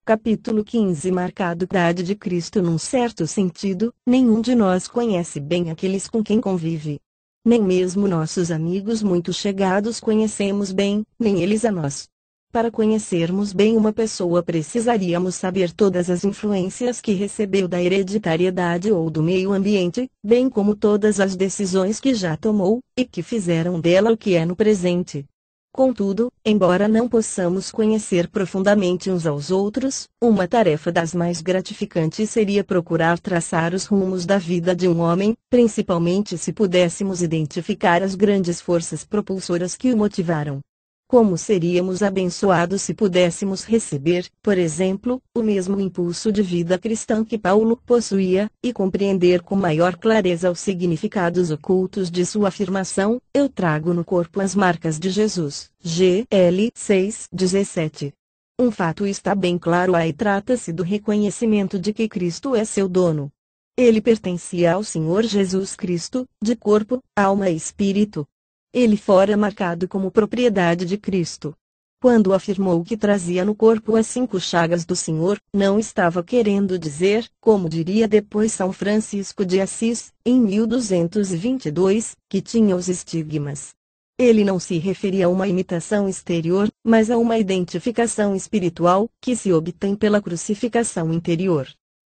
Capítulo 15. Marcado da idade de Cristo. Num certo sentido, nenhum de nós conhece bem aqueles com quem convive. Nem mesmo nossos amigos muito chegados conhecemos bem, nem eles a nós. Para conhecermos bem uma pessoa precisaríamos saber todas as influências que recebeu da hereditariedade ou do meio ambiente, bem como todas as decisões que já tomou, e que fizeram dela o que é no presente. Contudo, embora não possamos conhecer profundamente uns aos outros, uma tarefa das mais gratificantes seria procurar traçar os rumos da vida de um homem, principalmente se pudéssemos identificar as grandes forças propulsoras que o motivaram. Como seríamos abençoados se pudéssemos receber, por exemplo, o mesmo impulso de vida cristã que Paulo possuía, e compreender com maior clareza os significados ocultos de sua afirmação: eu trago no corpo as marcas de Jesus. GL 6:17. Um fato está bem claro aí: trata-se do reconhecimento de que Cristo é seu dono. Ele pertencia ao Senhor Jesus Cristo, de corpo, alma e espírito. Ele fora marcado como propriedade de Cristo. Quando afirmou que trazia no corpo as 5 chagas do Senhor, não estava querendo dizer, como diria depois São Francisco de Assis, em 1222, que tinha os estigmas. Ele não se referia a uma imitação exterior, mas a uma identificação espiritual, que se obtém pela crucificação interior.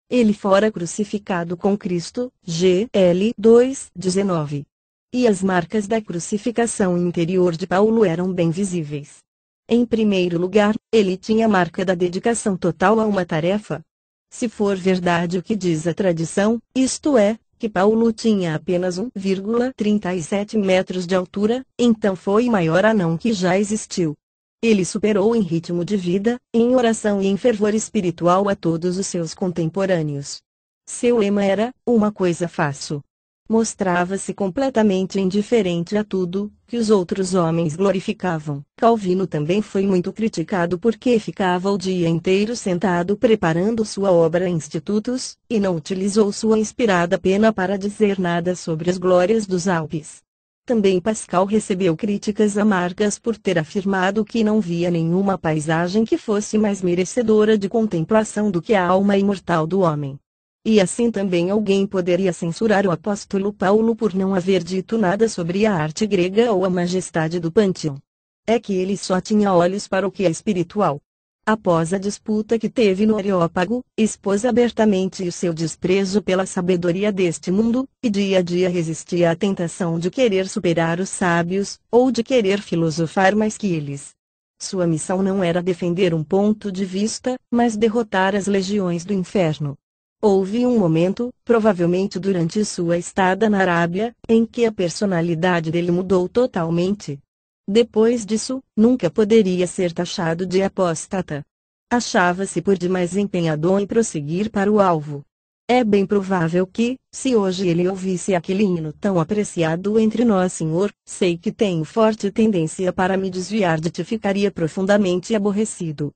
Ele fora crucificado com Cristo, GL 2:19. E as marcas da crucificação interior de Paulo eram bem visíveis. Em primeiro lugar, ele tinha a marca da dedicação total a uma tarefa. Se for verdade o que diz a tradição, isto é, que Paulo tinha apenas 1,37 metros de altura, então foi o maior anão que já existiu. Ele superou em ritmo de vida, em oração e em fervor espiritual a todos os seus contemporâneos. Seu lema era: uma coisa faço. Mostrava-se completamente indiferente a tudo que os outros homens glorificavam. Calvino também foi muito criticado porque ficava o dia inteiro sentado preparando sua obra Institutos, e não utilizou sua inspirada pena para dizer nada sobre as glórias dos Alpes. Também Pascal recebeu críticas amargas por ter afirmado que não via nenhuma paisagem que fosse mais merecedora de contemplação do que a alma imortal do homem. E assim também alguém poderia censurar o apóstolo Paulo por não haver dito nada sobre a arte grega ou a majestade do Panteão. É que ele só tinha olhos para o que é espiritual. Após a disputa que teve no Areópago, expôs abertamente o seu desprezo pela sabedoria deste mundo, e dia a dia resistia à tentação de querer superar os sábios, ou de querer filosofar mais que eles. Sua missão não era defender um ponto de vista, mas derrotar as legiões do inferno. Houve um momento, provavelmente durante sua estada na Arábia, em que a personalidade dele mudou totalmente. Depois disso, nunca poderia ser taxado de apóstata. Achava-se por demais empenhado em prosseguir para o alvo. É bem provável que, se hoje ele ouvisse aquele hino tão apreciado entre nós: Senhor, sei que tenho forte tendência para me desviar de ti, ficaria profundamente aborrecido.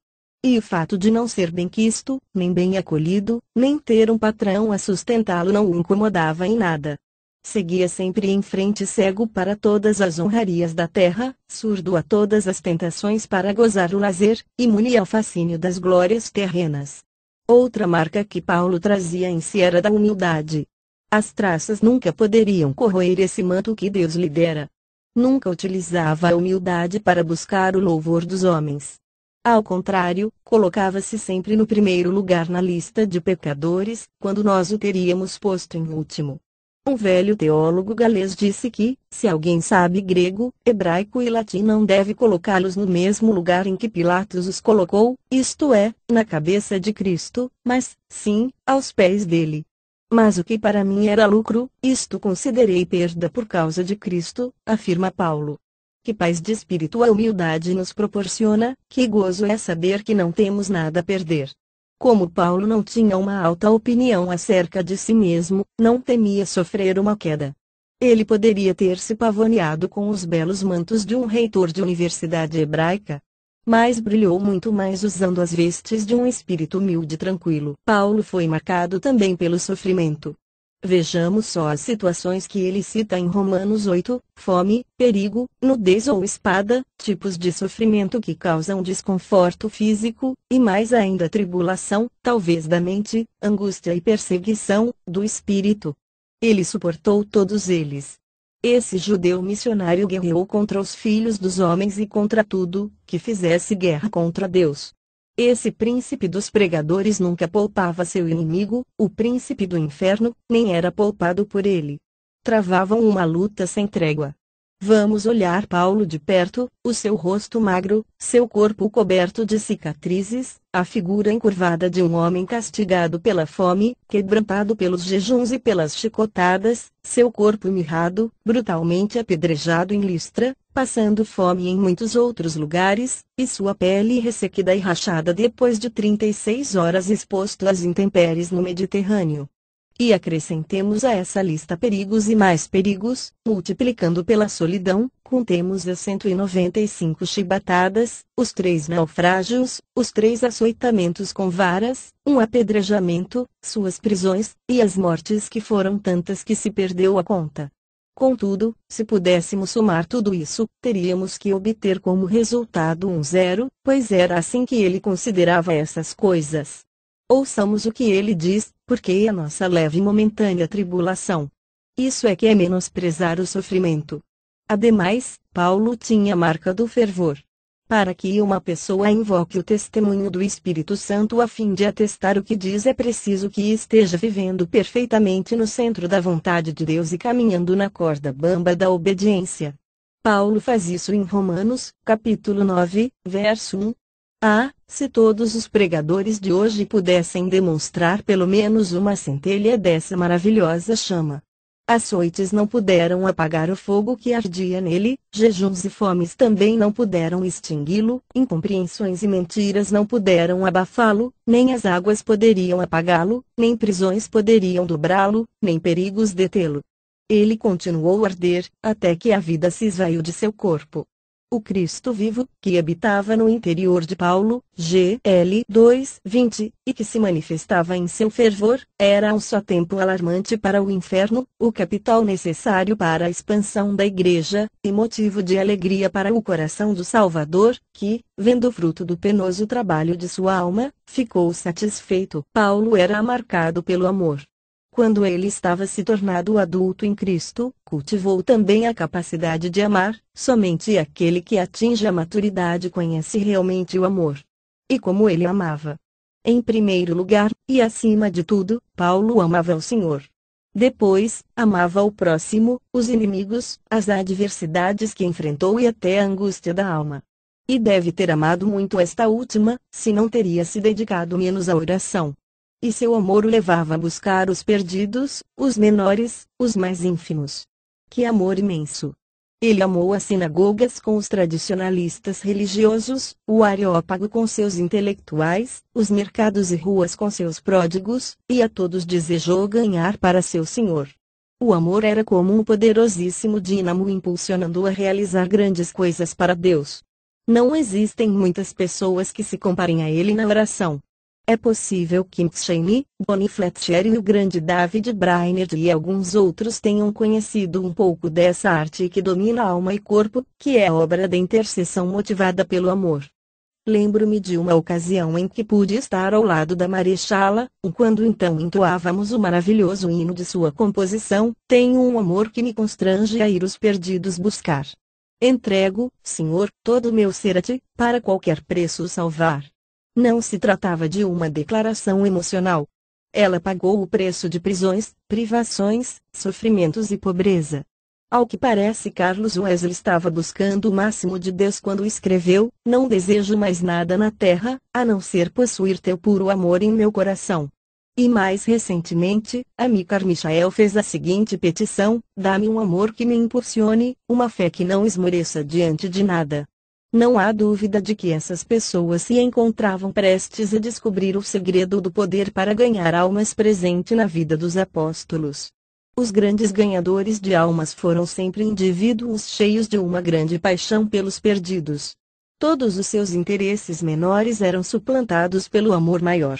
E o fato de não ser benquisto, nem bem acolhido, nem ter um patrão a sustentá-lo não o incomodava em nada. Seguia sempre em frente, cego para todas as honrarias da terra, surdo a todas as tentações para gozar o lazer, imune ao fascínio das glórias terrenas. Outra marca que Paulo trazia em si era da humildade. As traças nunca poderiam corroer esse manto que Deus lhe dera. Nunca utilizava a humildade para buscar o louvor dos homens. Ao contrário, colocava-se sempre no primeiro lugar na lista de pecadores, quando nós o teríamos posto em último. Um velho teólogo galês disse que, se alguém sabe grego, hebraico e latim, não deve colocá-los no mesmo lugar em que Pilatos os colocou, isto é, na cabeça de Cristo, mas, sim, aos pés dele. Mas o que para mim era lucro, isto considerei perda por causa de Cristo, afirma Paulo. Que paz de espírito a humildade nos proporciona, que gozo é saber que não temos nada a perder. Como Paulo não tinha uma alta opinião acerca de si mesmo, não temia sofrer uma queda. Ele poderia ter se pavoneado com os belos mantos de um reitor de universidade hebraica, mas brilhou muito mais usando as vestes de um espírito humilde e tranquilo. Paulo foi marcado também pelo sofrimento. Vejamos só as situações que ele cita em Romanos 8, fome, perigo, nudez ou espada, tipos de sofrimento que causam desconforto físico, e mais ainda tribulação, talvez da mente, angústia e perseguição, do espírito. Ele suportou todos eles. Esse judeu missionário guerreou contra os filhos dos homens e contra tudo que fizesse guerra contra Deus. Esse príncipe dos pregadores nunca poupava seu inimigo, o príncipe do inferno, nem era poupado por ele. Travavam uma luta sem trégua. Vamos olhar Paulo de perto, o seu rosto magro, seu corpo coberto de cicatrizes, a figura encurvada de um homem castigado pela fome, quebrantado pelos jejuns e pelas chicotadas, seu corpo mirrado, brutalmente apedrejado em Listra, passando fome em muitos outros lugares, e sua pele ressequida e rachada depois de 36 horas exposto às intempéries no Mediterrâneo. E acrescentemos a essa lista perigos e mais perigos, multiplicando pela solidão, contemos as 195 chibatadas, os 3 naufrágios, os 3 açoitamentos com varas, um apedrejamento, suas prisões, e as mortes que foram tantas que se perdeu a conta. Contudo, se pudéssemos somar tudo isso, teríamos que obter como resultado um zero, pois era assim que ele considerava essas coisas. Ouçamos o que ele diz, porque a nossa leve e momentânea tribulação. Isso é que é menosprezar o sofrimento. Ademais, Paulo tinha a marca do fervor. Para que uma pessoa invoque o testemunho do Espírito Santo a fim de atestar o que diz, é preciso que esteja vivendo perfeitamente no centro da vontade de Deus e caminhando na corda bamba da obediência. Paulo faz isso em Romanos, capítulo 9, verso 1. Ah, se todos os pregadores de hoje pudessem demonstrar pelo menos uma centelha dessa maravilhosa chama! Açoites não puderam apagar o fogo que ardia nele, jejuns e fomes também não puderam extingui-lo, incompreensões e mentiras não puderam abafá-lo, nem as águas poderiam apagá-lo, nem prisões poderiam dobrá-lo, nem perigos detê-lo. Ele continuou a arder, até que a vida se esvaiu de seu corpo. O Cristo vivo, que habitava no interior de Paulo, GL 2:20, e que se manifestava em seu fervor, era ao só tempo alarmante para o inferno, o capital necessário para a expansão da igreja, e motivo de alegria para o coração do Salvador, que, vendo o fruto do penoso trabalho de sua alma, ficou satisfeito. Paulo era marcado pelo amor. Quando ele estava se tornado adulto em Cristo, cultivou também a capacidade de amar. Somente aquele que atinge a maturidade conhece realmente o amor. E como ele amava. Em primeiro lugar, e acima de tudo, Paulo amava o Senhor. Depois, amava o próximo, os inimigos, as adversidades que enfrentou e até a angústia da alma. E deve ter amado muito esta última, se não teria se dedicado menos à oração. E seu amor o levava a buscar os perdidos, os menores, os mais ínfimos. Que amor imenso! Ele amou as sinagogas com os tradicionalistas religiosos, o Areópago com seus intelectuais, os mercados e ruas com seus pródigos, e a todos desejou ganhar para seu Senhor. O amor era como um poderosíssimo dínamo impulsionando-o a realizar grandes coisas para Deus. Não existem muitas pessoas que se comparem a ele na oração. É possível que McCheyne, Bonnie Fletcher e o grande David Brainerd e alguns outros tenham conhecido um pouco dessa arte que domina alma e corpo, que é a obra da intercessão motivada pelo amor. Lembro-me de uma ocasião em que pude estar ao lado da Marechala, quando então entoávamos o maravilhoso hino de sua composição, Tenho um amor que me constrange a ir os perdidos buscar. Entrego, Senhor, todo o meu ser a ti, para qualquer preço salvar. Não se tratava de uma declaração emocional. Ela pagou o preço de prisões, privações, sofrimentos e pobreza. Ao que parece, Carlos Wesley estava buscando o máximo de Deus quando escreveu: Não desejo mais nada na terra, a não ser possuir teu puro amor em meu coração. E mais recentemente, Amílcar Michael fez a seguinte petição: Dá-me um amor que me impulsione, uma fé que não esmoreça diante de nada. Não há dúvida de que essas pessoas se encontravam prestes a descobrir o segredo do poder para ganhar almas presente na vida dos apóstolos. Os grandes ganhadores de almas foram sempre indivíduos cheios de uma grande paixão pelos perdidos. Todos os seus interesses menores eram suplantados pelo amor maior.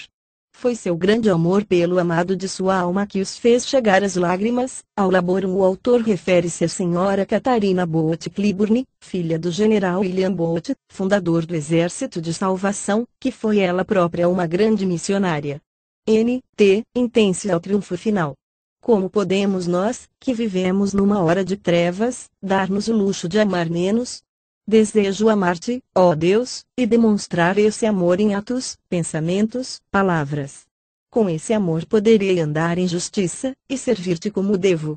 Foi seu grande amor pelo amado de sua alma que os fez chegar às lágrimas. Ao laborum, o autor refere-se à senhora Catarina Boot Cliburn, filha do general William Boot, fundador do Exército de Salvação, que foi ela própria uma grande missionária. N.T. Intense ao triunfo final. Como podemos nós, que vivemos numa hora de trevas, dar-nos o luxo de amar menos? Desejo amar-te, ó Deus, e demonstrar esse amor em atos, pensamentos, palavras. Com esse amor poderei andar em justiça, e servir-te como devo.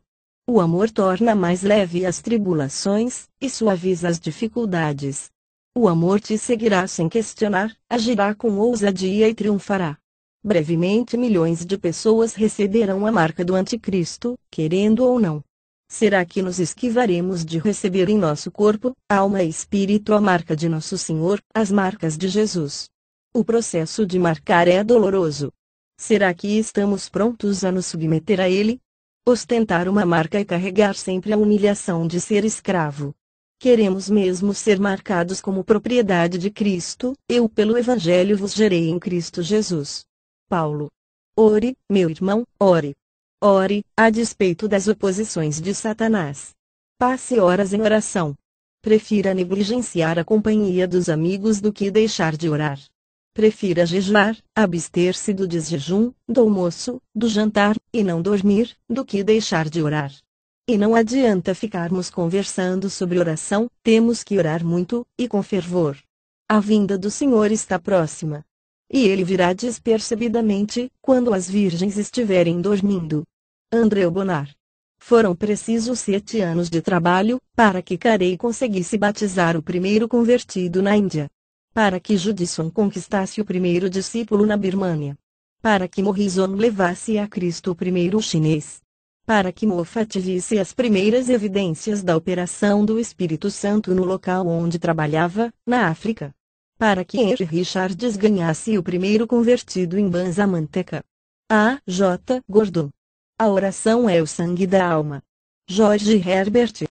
O amor torna mais leve as tribulações, e suaviza as dificuldades. O amor te seguirá sem questionar, agirá com ousadia e triunfará. Brevemente milhões de pessoas receberão a marca do Anticristo, querendo ou não. Será que nos esquivaremos de receber em nosso corpo, alma e espírito a marca de nosso Senhor, as marcas de Jesus? O processo de marcar é doloroso. Será que estamos prontos a nos submeter a ele? Ostentar uma marca é carregar sempre a humilhação de ser escravo. Queremos mesmo ser marcados como propriedade de Cristo. Eu pelo Evangelho vos gerei em Cristo Jesus. Paulo. Ore, meu irmão, ore. Ore, a despeito das oposições de Satanás. Passe horas em oração. Prefira negligenciar a companhia dos amigos do que deixar de orar. Prefira jejuar, abster-se do desjejum, do almoço, do jantar, e não dormir, do que deixar de orar. E não adianta ficarmos conversando sobre oração, temos que orar muito, e com fervor. A vinda do Senhor está próxima. E ele virá despercebidamente, quando as virgens estiverem dormindo. Andreu Bonar. Foram precisos 7 anos de trabalho, para que Carey conseguisse batizar o primeiro convertido na Índia. Para que Judson conquistasse o primeiro discípulo na Birmânia. Para que Morrison levasse a Cristo o primeiro chinês. Para que Moffat visse as primeiras evidências da operação do Espírito Santo no local onde trabalhava, na África. Para que Henry Richards ganhasse o primeiro convertido em Banza-Manteca. A. J. Gordon. A oração é o sangue da alma. George Herbert.